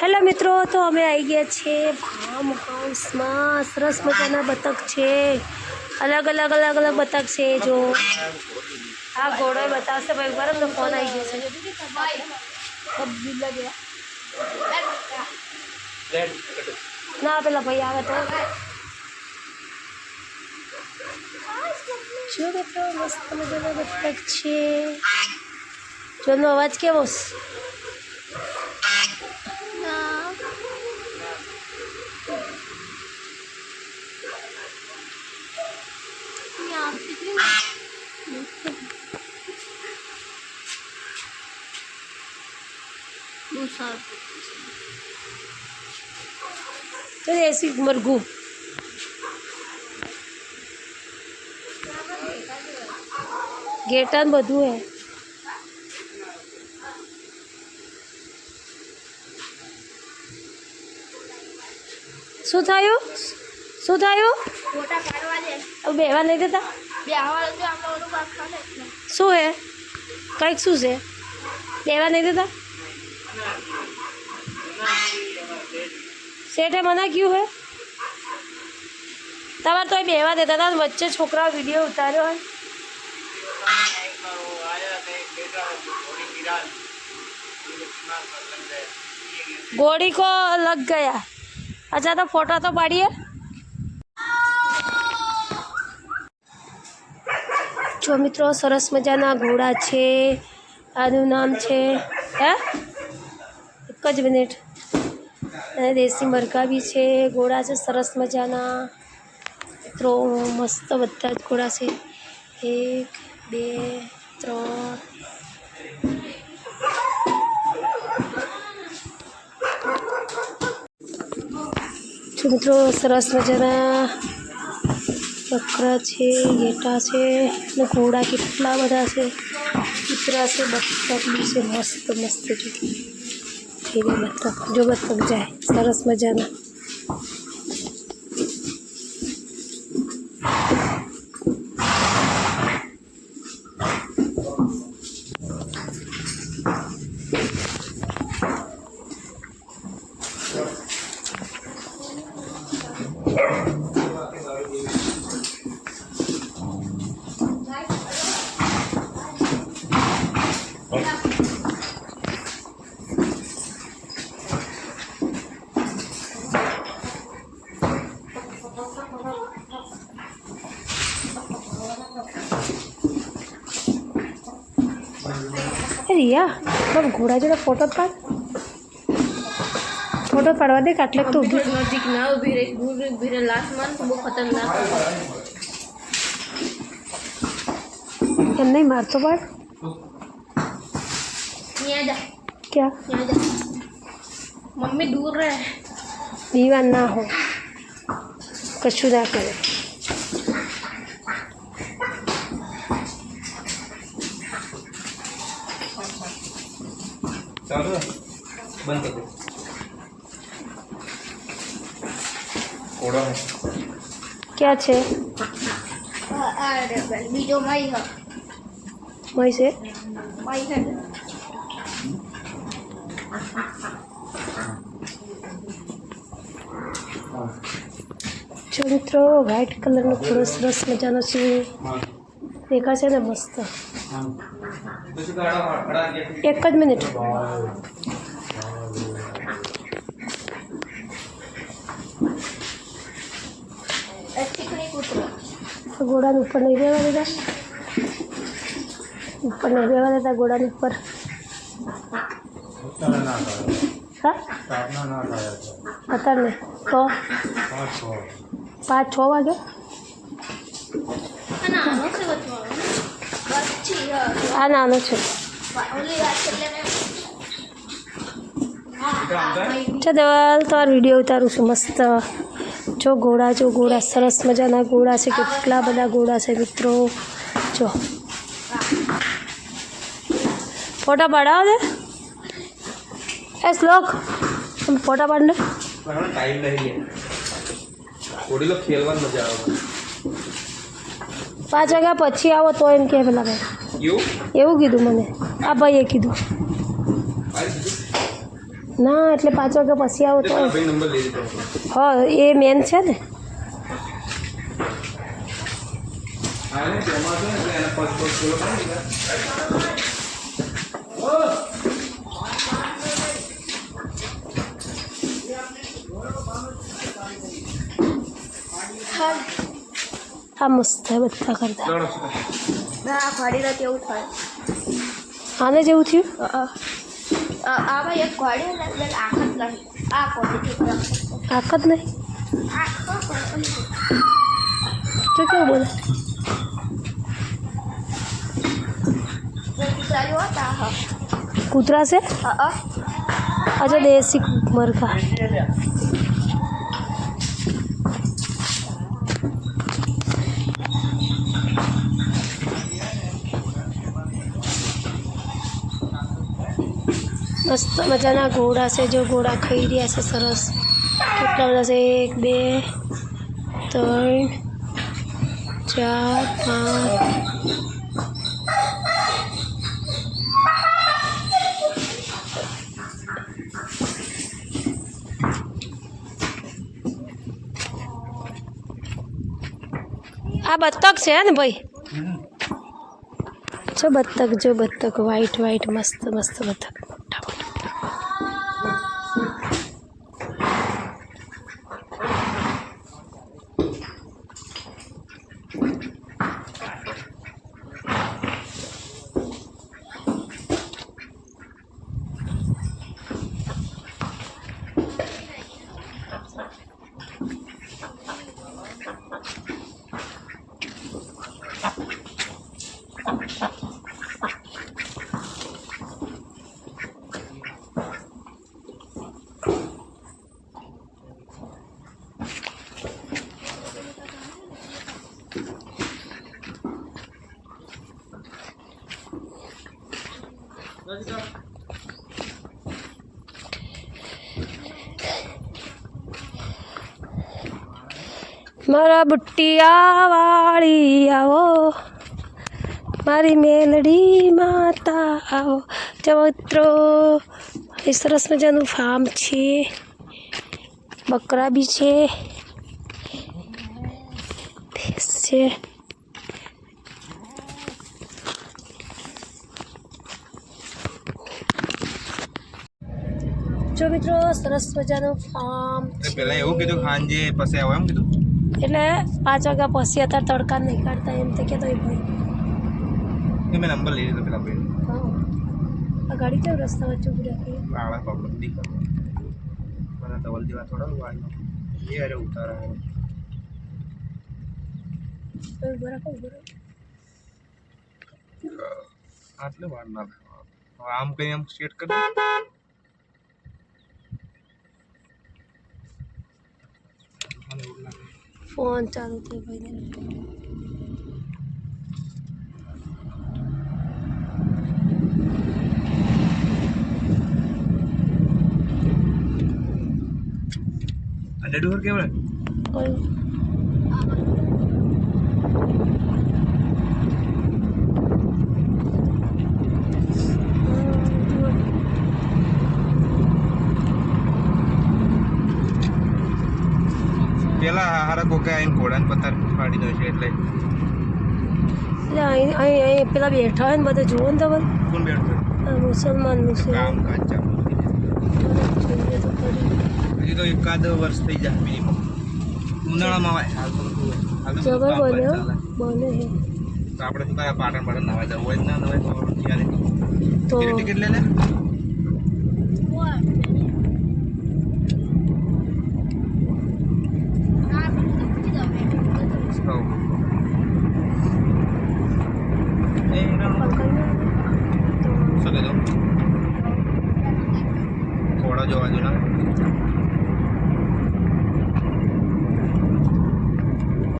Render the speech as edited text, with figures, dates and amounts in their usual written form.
Hello મિત્રો, તો અમે આવી ગયા છીએ ફાર્મ હાઉસમાં. સરસ મજાના બતક છે, અલગ અલગ બતક છે. જો આ ઘોડો બતાવશે ભાઈ, બરાબર તો ફોન આવી ગયો છે ના, પેલા ભાઈ આવે તો જો મિત્રો મસ્ત મજાના બતક છે. જોનો અવાજ કેવો છે? तो ऐसी मरगू गेटा બધું હે. શું થયું? શું થયું? ફોટા પાડવા દે. હવે બેવા નહીં દેતા. બેવા દે આપણે ઓલું પાસ કરે. શું હે? કઈક શું છે? બેવા નહીં દેતા. શેઠે મના ક્યું હે? તમારે તો બેવા દેતા હતા, વચ્ચે છોકરા વિડીયો ઉતાર્યો હોય. घोड़ी को लग गया. अच्छा तो फोटो तो पाड़िए. जो मित्रों सरस मजाना घोड़ा है. आनु नाम है है एक ज मिनिट. देसी मरघा भी है. घोड़ा से सरस मजाना मित्रों मस्त बधा ज घोड़ा से. 1 2 3 जो मित्रों सरस मजाना बकरा है, गेटा है, घोड़ा केटला बधा है. कूतरा से बतक भी है. मस्त मस्त जो बतक जो बतक जाए सरस मजाना. रिया बाबू घोड़ा जो फोटो पाड़वा दे. काटले तो नजीक ना उभी रही. दूर उभी रही. लास्ट मान तो बहुत खतरनाक एम नहीं मार तो पाड़. जा क्या जा. मम्मी दूर रहे. दीवान ना हो कशु ना करे. बंद कर दो. है क्या छे? बीजो मई है. मई से मई है. जो मित्रों व्हाइट कलर नो थोड़ो सरस मजानो छे. देखा छे ने मस्त. एक ज मिनिट. घोड़ा ऊपर नहीं बेवा देता. ऊपर नहीं बेवा देता घोड़ा ऊपर. पता नहीं तो 5-6 वागे. आ नानो छे. चल तो वीडियो उतारू छू. मस्त जो घोड़ा सरस मजाना घोड़ा से. केटला बधा घोड़ा से मित्रों. जो फोटा पाड़ा दे. ए श्लोक तुम फोटा पाड़ने टाइम नहीं है. थोड़ी लोग खेलवान मजा आवे. 5 वाग्या पछी आवो तो एम के पेला भाई क्यों एवं कीधु मने. आ भाई कीधु ના એટલે 5 વાગ્યા પછી આવો તો ભાઈ નંબર લઈ લીધો હા એ મેન છે ને હા ને તેમાં છે ને એટલે એના પગ ખોલો પાડી આ મસ્ત છે બધા કરતા ના ઘોડી ના કેવું થાય આને જેવું થયું આ ભાઈ એક ઘોડી ને એટલે આખત નહીં આ ઘોડી આખ જ નહીં તો કેવું બોલે કૂતરા છે અચ્છા દેશી મરઘા મસ્ત મજાના ઘોડા છે જો ઘોડા ખાઈ રહ્યા છે સરસ કેટલા બધા છે 1 2 3 4 5 આ બતક છે ને ભાઈ જો બતક વ્હાઈટ વ્હાઈટ મસ્ત મસ્ત બતક મોટા મોટા મારા બુટ્ટિયા વાળી આવો મારી મેલડી માતા આવો મિત્રો એ સરસ મજાનું ફાર્મ છે બકરા બી છે ભેંસ છે જો મિત્રો સરસ મજાનું ફાર્મ પહેલા એવું કીધું ખાંજે પછી આવો એમ કીધું એટલે 5 વાગ્યા પછી અત્યારે તડકા નહીં કાઢતા એમ તો કહેતો હોય ભાઈ કે મેં નંબર લઈ લીધો પેલા ભાઈ હા આ ગાડી કેવું રસ્તા વચ્ચે ઉભી રાખી આળા પ્રોબ્લેમ દીકરો મને તો વલ્દી વાત થોડા વાળી એ અરે ઉતારા ઉભો રાખો આટલે વાર ના આમ કઈ આમ સેટ કરી દે ફોન ચાલુ થઈ ભાઈ અને ડોર કેવડે કોઈ પેલા હારા કોકે આઈને ઘોડાને પથ્થર પાડી દો છે એટલે અહીં પેલા બેઠા હોય ને બધા જુઓ ને તમે કોણ બેઠો મુસલમાન કામ કાજ ચાલુ જોઈએ તો ખરી હજી તો એકાદ વર્ષ થઈ જાય મિનિમમ ઉનાળામાં આવે હાલ તો હાલ તો જબર કામ બન્યો ચાલે. બને હે તો આપણે શું કરે પાટણ પાટણ નવાઈ જવું હોય જ ના નવાઈ તો ત્યારે તો ટિકિટ લે લે થોડા જોવા જો ના